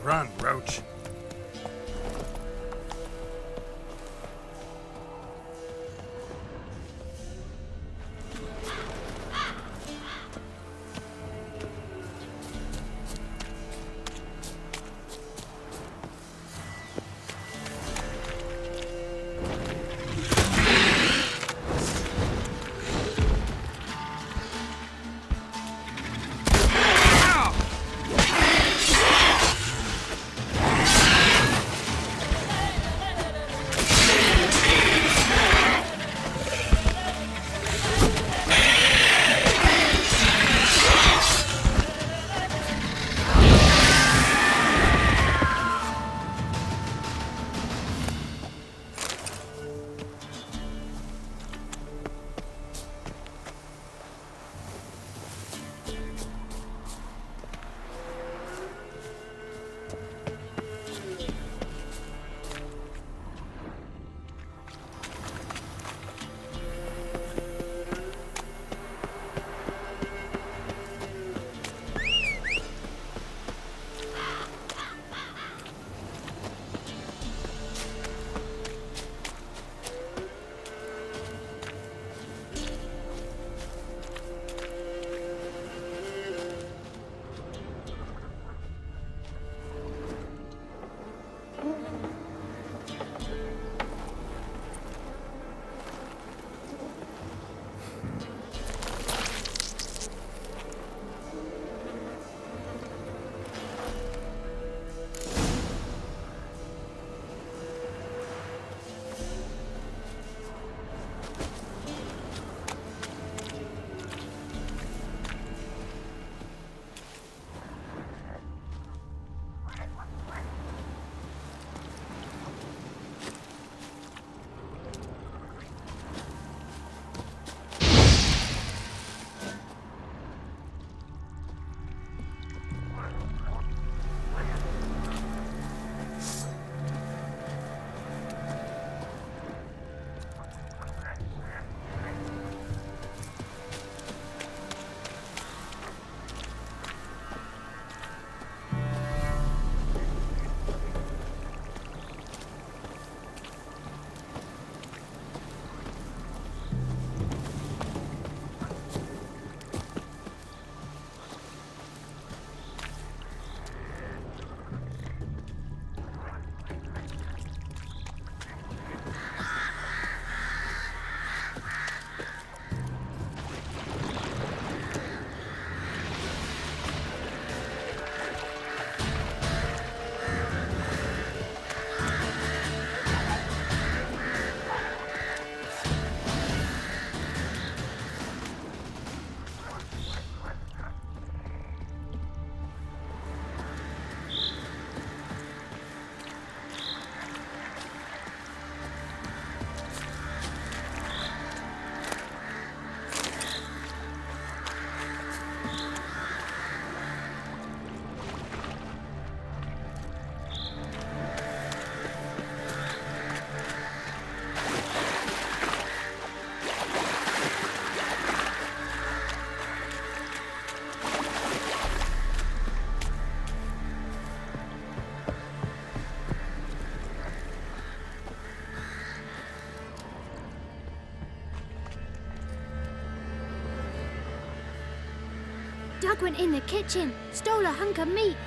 Run, Roach. Doug went in the kitchen, stole a hunk of meat.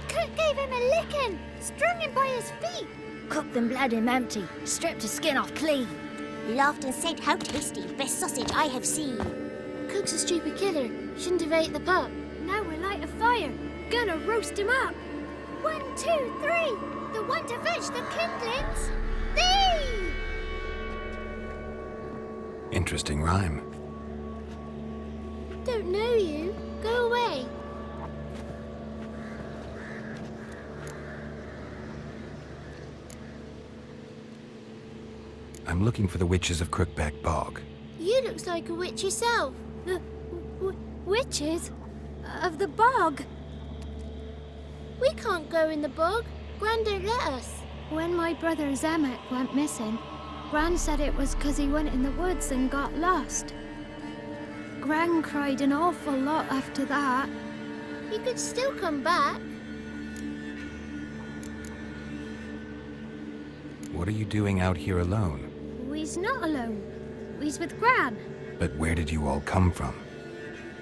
Cook gave him a licking, strung him by his feet. Cooked and bled him empty, stripped his skin off clean. Laughed and said, "How tasty, best sausage I have seen." Cook's a stupid killer, shouldn't have ate the pup. Now we'll light a fire, gonna roast him up. 1, 2, 3, the one to fetch the kindlings. Thee! Interesting rhyme. Don't know you. Go away. I'm looking for the witches of Crookback Bog. You looks like a witch yourself. The witches of the bog. We can't go in the bog. Gran don't let us. When my brother Zemek went missing, Gran said it was 'cause he went in the woods and got lost. Gran cried an awful lot after that. You could still come back. What are you doing out here alone? We's not alone. We's with Gran. But where did you all come from?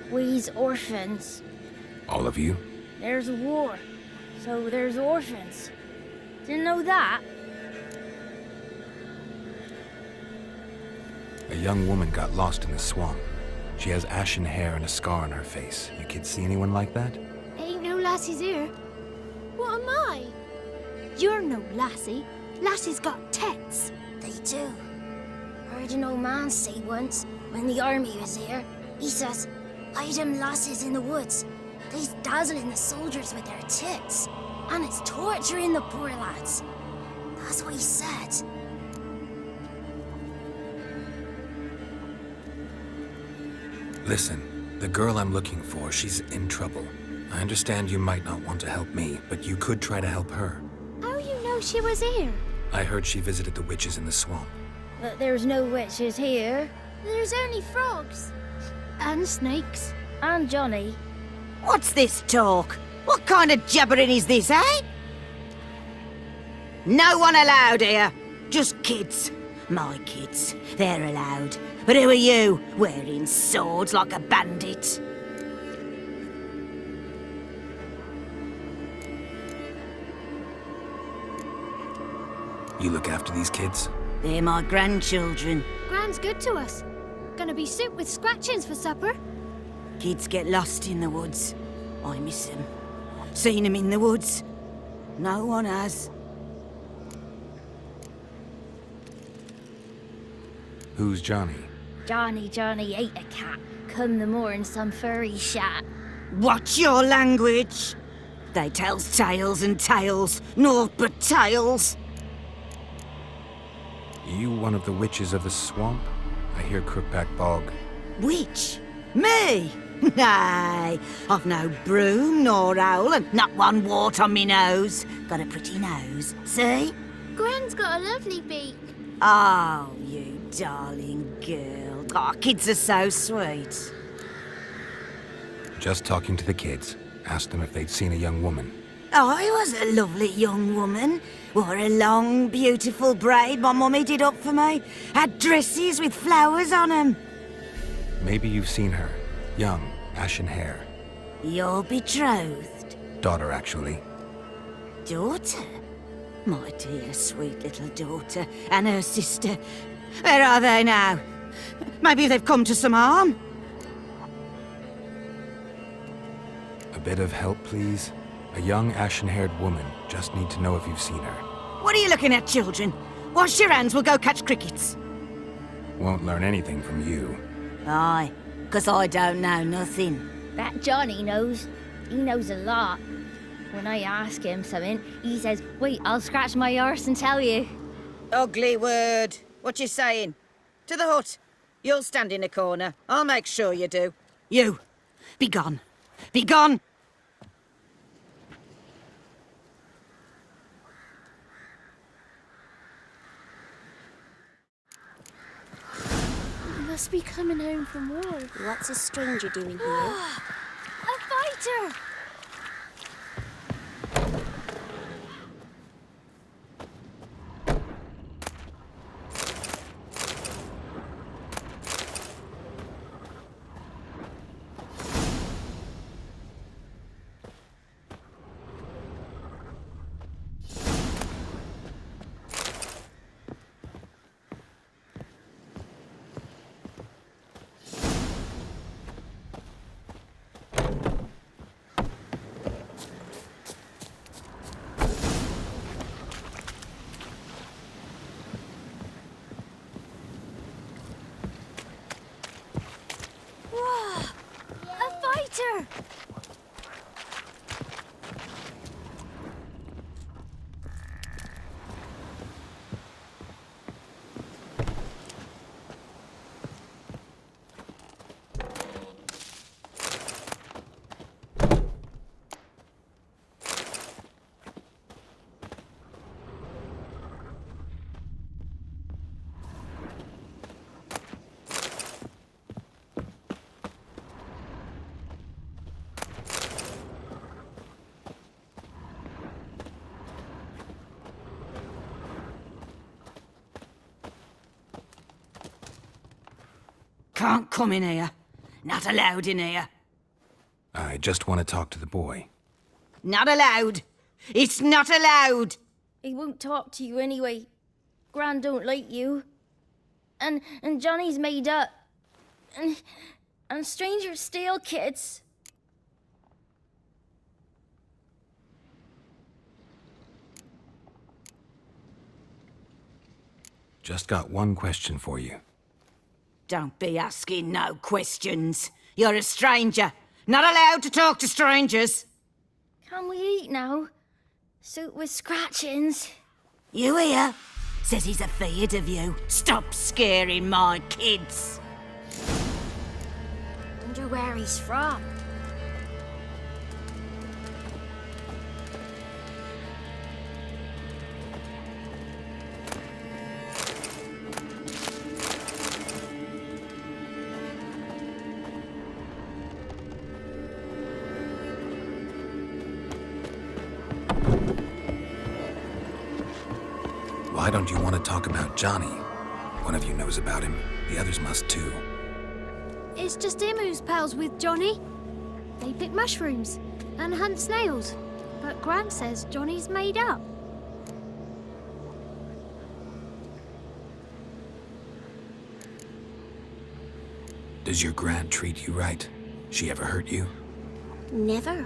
We's orphans. All of you? There's a war, so there's orphans. Didn't know that? A young woman got lost in the swamp. She has ashen hair and a scar on her face. You kids see anyone like that? Ain't no lassies here. What am I? You're no lassie. Lassie's got tits. They do. Heard an old man say once, when the army was here, he says, "Hide them lasses in the woods. They's dazzling the soldiers with their tits. And it's torturing the poor lads." That's what he said. Listen, the girl I'm looking for, she's in trouble. I understand you might not want to help me, but you could try to help her. How you know she was here? I heard she visited the witches in the swamp. But there's no witches here. There's only frogs. And snakes. And Johnny. What's this talk? What kind of jabbering is this, eh? No one allowed here. Just kids. My kids. They're allowed. But who are you, wearing swords like a bandit? You look after these kids? They're my grandchildren. Gran's good to us. Gonna be soup with scratchings for supper. Kids get lost in the woods. I miss them. Seen them in the woods. No one has. Who's Johnny? Johnny ate a cat. Come the morn some furry shat. Watch your language. They tells tales and tales. Naught but tales. You one of the witches of the swamp? I hear Crookback Bog. Witch? Me? Nay, I've no broom nor owl and not one wart on me nose. Got a pretty nose, see? Gran's got a lovely beak. Oh, you darling girl. Oh, kids are so sweet. Just talking to the kids. Asked them if they'd seen a young woman. I was a lovely young woman. Wore a long, beautiful braid my mummy did up for me. Had dresses with flowers on 'em. Maybe you've seen her. Young, ashen hair. You're betrothed? Daughter, actually. Daughter? My dear, sweet little daughter and her sister. Where are they now? Maybe they've come to some harm? A bit of help, please? A young, ashen-haired woman. Just need to know if you've seen her. What are you looking at, children? Wash your hands, we'll go catch crickets. Won't learn anything from you. Aye, 'cause I don't know nothing. That Johnny knows. He knows a lot. When I ask him something, he says, "Wait, I'll scratch my arse and tell you." Ugly word. What you saying? To the hut. You'll stand in a corner. I'll make sure you do. You, be gone. Be gone! Must be coming home from war. What's a stranger doing here? A fighter! Fighter! Can't come in here. Not allowed in here. I just want to talk to the boy. Not allowed. It's not allowed. He won't talk to you anyway. Gran don't like you. And Johnny's made up. And strangers steal kids. Just got one question for you. Don't be asking no questions. You're a stranger. Not allowed to talk to strangers. Can we eat now? Soup with scratchings. You hear? Says he's afeard of you. Stop scaring my kids. Wonder where he's from. Why don't you want to talk about Johnny? One of you knows about him. The others must too. It's just him who's pals with Johnny. They pick mushrooms and hunt snails. But Gran says Johnny's made up. Does your Gran treat you right? She ever hurt you? Never.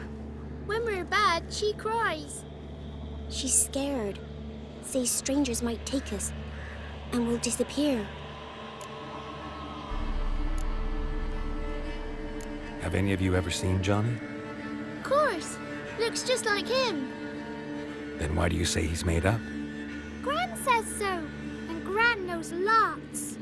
When we're bad, she cries. She's scared. Says strangers might take us and we'll disappear. Have any of you ever seen Johnny? Of course. Looks just like him. Then why do you say he's made up? Gran says so. And Gran knows lots.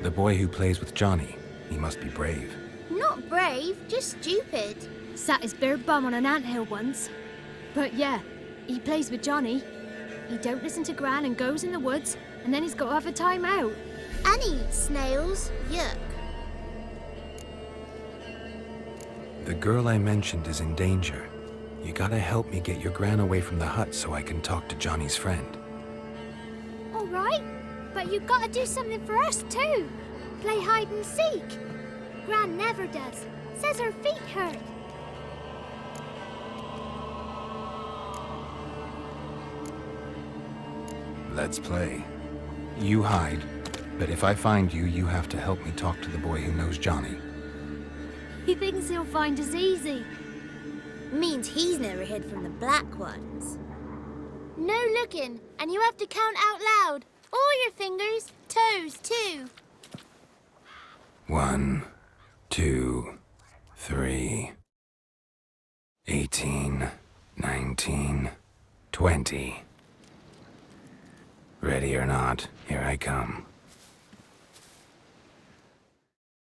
The boy who plays with Johnny, he must be brave. Not brave, just stupid. Sat his bare bum on an anthill once. But yeah, he plays with Johnny. He don't listen to Gran and goes in the woods, and then he's got to have a time out. And he eats snails. Yuck. The girl I mentioned is in danger. You gotta help me get your Gran away from the hut so I can talk to Johnny's friend. All right, but you got to do something for us too. Play hide and seek. Gran never does. Says her feet hurt. Let's play. You hide, but if I find you, you have to help me talk to the boy who knows Johnny. He thinks he'll find us easy. Means he's never hid from the black ones. No looking, and you have to count out loud. All your fingers, toes too. 1, 2, 3, 18, 19, 20. Ready or not, here I come.